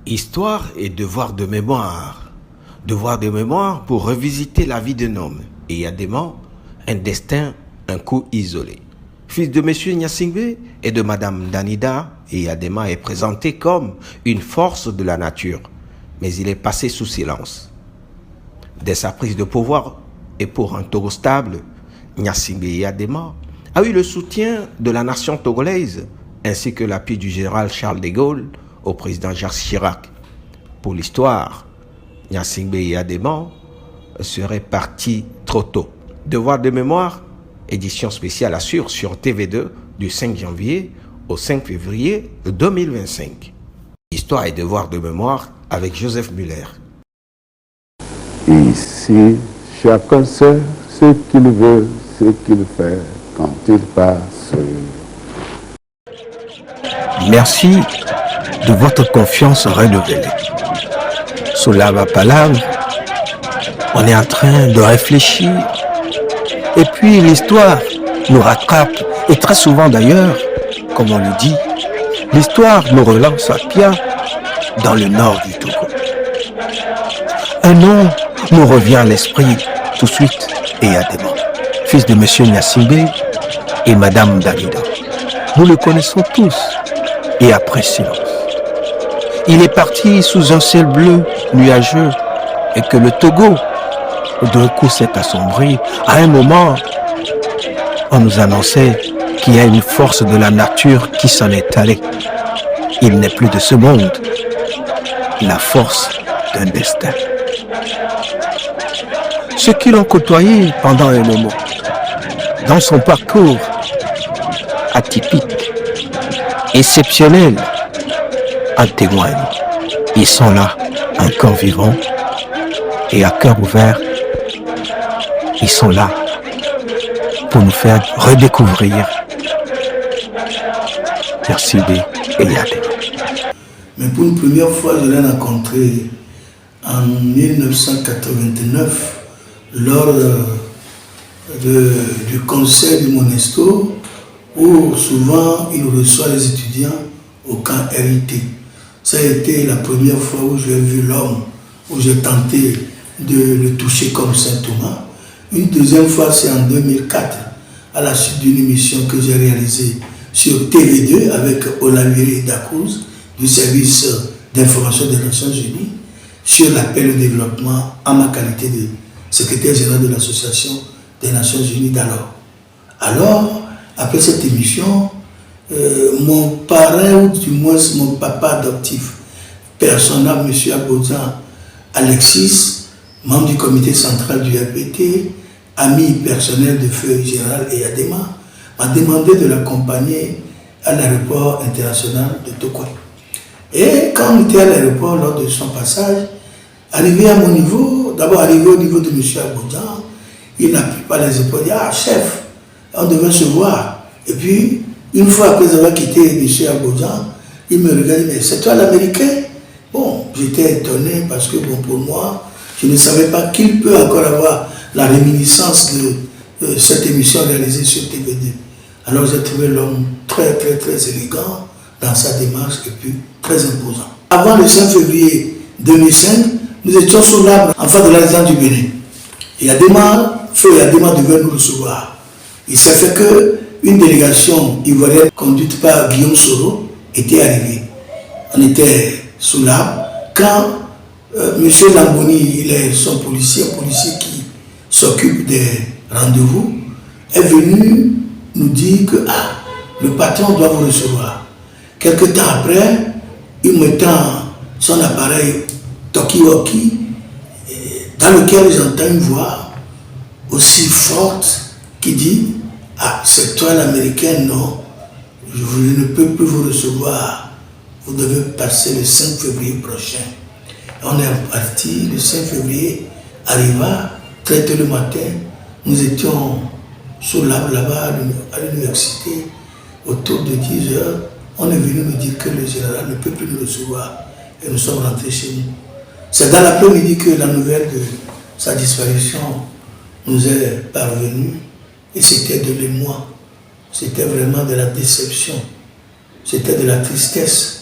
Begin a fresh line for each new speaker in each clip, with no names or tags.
Histoire et devoir de mémoire. Devoir de mémoire pour revisiter la vie d'un homme. Et Yadema, un destin, un coup isolé. Fils de M. Gnassingbé et de Mme Danida, Yadema est présenté comme une force de la nature. Mais il est passé sous silence. Dès sa prise de pouvoir et pour un Togo stable, Gnassingbé Yadema a eu le soutien de la nation togolaise ainsi que l'appui du général Charles de Gaulle au président Jacques Chirac. Pour l'histoire, Gnassingbé Yadema serait parti trop tôt. Devoir de mémoire, édition spéciale assure sur TV2 du 5 janvier au 5 février 2025. Histoire et devoir de mémoire avec Joseph Muller.
Ici, chacun sait ce qu'il veut, ce qu'il fait quand il passe.
Merci de votre confiance renouvelée. Sous la palabre, on est en train de réfléchir. Et puis l'histoire nous rattrape. Et très souvent d'ailleurs, comme on le dit, l'histoire nous relance à Pia, dans le nord du Togo. Un nom nous revient à l'esprit tout de suite, et Yadema, fils de M. Gnassingbé et Mme Danida. Nous le connaissons tous, et après silence. Il est parti sous un ciel bleu nuageux, et que le Togo, d'un coup s'est assombri. À un moment, on nous annonçait qu'il y a une force de la nature qui s'en est allée. Il n'est plus de ce monde. La force d'un destin. Ceux qui l'ont côtoyé pendant un moment, dans son parcours atypique, exceptionnel, en témoignent. Ils sont là, encore vivants, et à cœur ouvert, ils sont là pour nous faire redécouvrir Gnassingbé et Yadema.
Mais pour une première fois, je l'ai rencontré en 1989 lors du conseil du Monesto où souvent il reçoit les étudiants au camp RIT. Ça a été la première fois où j'ai vu l'homme, où j'ai tenté de le toucher comme Saint Thomas. Une deuxième fois, c'est en 2004, à la suite d'une émission que j'ai réalisée sur TV2 avec Olaviri Dakouz, du service d'information des Nations Unies, sur l'appel au développement en ma qualité de secrétaire général de l'Association des Nations Unies d'alors. Alors, après cette émission, mon parrain, ou du moins mon papa adoptif, personnel, M. Abodjan Alexis, membre du comité central du RPT, ami personnel de feu général et Yadema, m'a demandé de l'accompagner à l'aéroport international de Tokyo. Et quand on était à l'aéroport lors de son passage, arrivé à mon niveau, d'abord arrivé au niveau de M. Abodjan, il n'a pris pas les épaules, il dit « Ah chef, on devait se voir ». Et puis, une fois après avoir quitté M. Abodjan, il me regarde et dit « Mais c'est toi l'Américain ?» Bon, j'étais étonné parce que bon, pour moi, je ne savais pas qu'il peut encore avoir la réminiscence de cette émission réalisée sur TV2. Alors j'ai trouvé l'homme très élégant dans sa démarche et puis très imposant. Avant le 5 février 2005, nous étions sous l'arbre en face de la résidence du Bénin. Et feu Yadema devait nous recevoir. Il s'est fait qu'une délégation ivoirienne conduite par Guillaume Soro était arrivée. On était sous l'arbre quand M. Lamboni, il est son policier, un policier qui s'occupe des rendez-vous, est venu nous dire que le patron doit vous recevoir. Quelque temps après, il me tend son appareil Tokiwoki, dans lequel j'entends une voix aussi forte qui dit « Ah, c'est toi l'Américain, non, je ne peux plus vous recevoir, vous devez passer le 5 février prochain. » On est parti, le 5 février arriva, très tôt le matin, nous étions sous l'arbre là-bas à l'université, autour de 10 heures, on est venu nous dire que le général ne peut plus nous recevoir et nous sommes rentrés chez nous. C'est dans l'après-midi que la nouvelle de sa disparition nous est parvenue et c'était de l'émoi, c'était vraiment de la déception, c'était de la tristesse.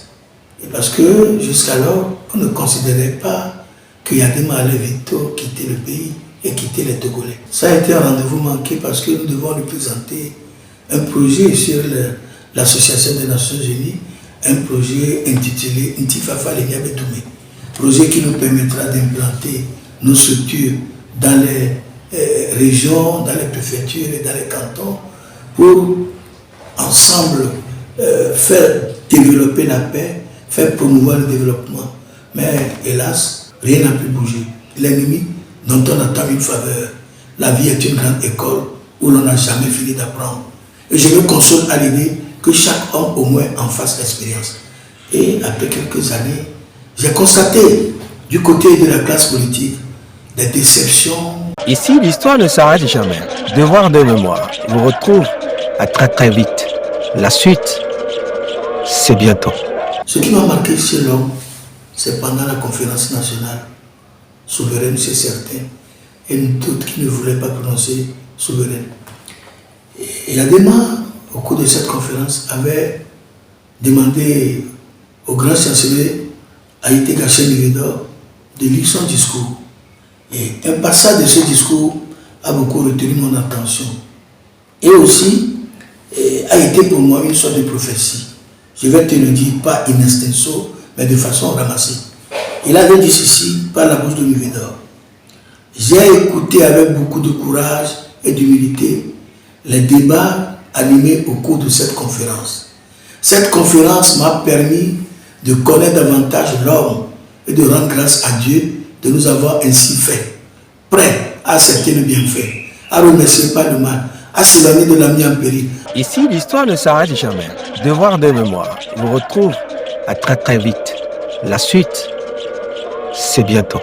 Et parce que jusqu'alors, on ne considérait pas que Yadema allait vite quitter le pays et quitter les Togolais. Ça a été un rendez-vous manqué parce que nous devons lui présenter un projet sur l'Association des Nations Unies, un projet intitulé Intifafa Léniabé Doumé. Projet qui nous permettra d'implanter nos structures dans les régions, dans les préfectures et dans les cantons pour ensemble faire développer la paix, faire promouvoir le développement. Mais hélas, rien n'a pu bouger. L'ennemi dont on attend une faveur. La vie est une grande école où l'on n'a jamais fini d'apprendre. Et je me console à l'idée que chaque homme au moins en fasse l'expérience. Et après quelques années, j'ai constaté du côté de la classe politique des déceptions.
Ici, l'histoire ne s'arrête jamais. Devoir de mémoire vous retrouve à très vite. La suite, c'est bientôt.
Ce qui m'a marqué chez l'homme, c'est pendant la conférence nationale souveraine, c'est certain, et nous toutes qui ne voulaient pas prononcer souveraine. Et Yadema, au cours de cette conférence, avait demandé au grand chancelier Haïté Gachet-Nivedor de lire son discours. Et un passage de ce discours a beaucoup retenu mon attention. Et aussi, a été pour moi une sorte de prophétie. Je vais te le dire, pas in extenso, mais de façon ramassée. Il avait dit ceci par la bouche de Nivedor. J'ai écouté avec beaucoup de courage et d'humilité les débats animés au cours de cette conférence. Cette conférence m'a permis de connaître davantage l'homme et de rendre grâce à Dieu de nous avoir ainsi fait, prêts à accepter le bienfait, à remercier pas le mal, à s'éloigner de l'ami en péril.
Ici, l'histoire ne s'arrête jamais. Devoir de mémoire vous retrouve à très vite. La suite, c'est bientôt.